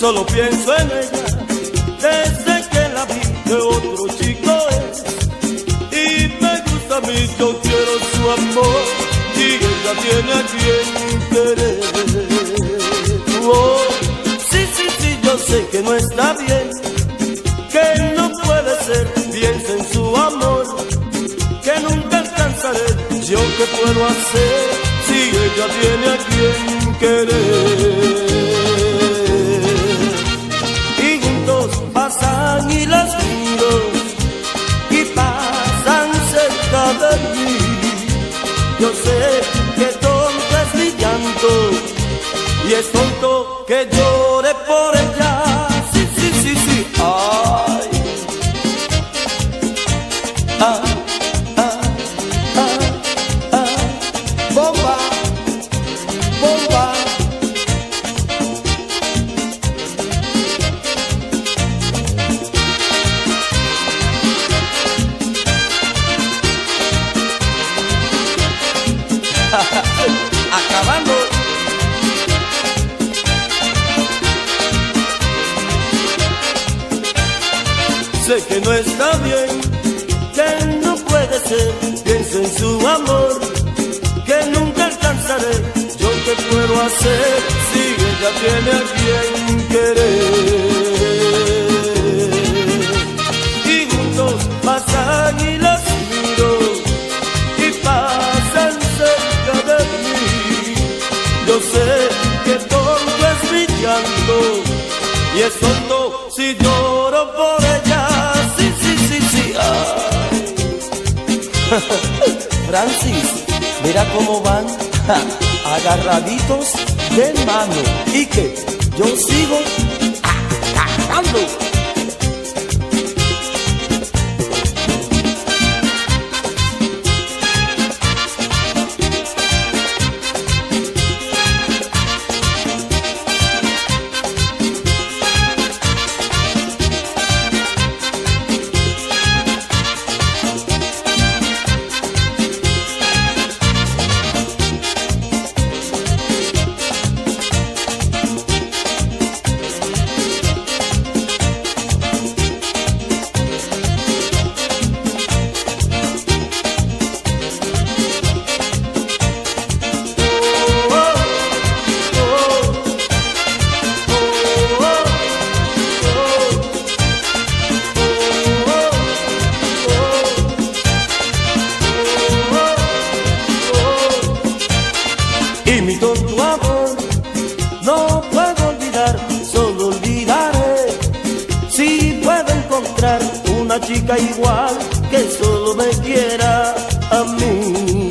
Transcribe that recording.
Solo pienso en ella desde que la vi, que otro chico es. Y me gusta a mí, yo quiero su amor y ella tiene a quien querer. Oh, sí, sí, sí, yo sé que no está bien, que no puede ser. Piensa en su amor, que nunca alcanzaré. ¿Yo qué puedo hacer si ella tiene a quien querer? Pasan y las miro y pasan cerca de mí. Yo sé que tonto es mi llanto y es tonto que llore por ella. Sí, sí, sí, sí. Ay. Ah, ah, ah, ah. Bomba, bomba. Acabando. Sé que no está bien, que no puede ser. Pienso en su amor, que nunca alcanzaré. ¿Yo qué puedo hacer si ella tiene a quien querer? Y juntos pasan y las miro y pasan cerca de mí. Yo sé que tonto es mi llanto y es tonto si lloro por ella. Sí, sí, sí, sí. Ay. Francis, mira cómo van agarraditos de mano y que yo sigo cantando. Y mi tonto amor no puedo olvidar, solo olvidaré si puedo encontrar una chica igual que solo me quiera a mí.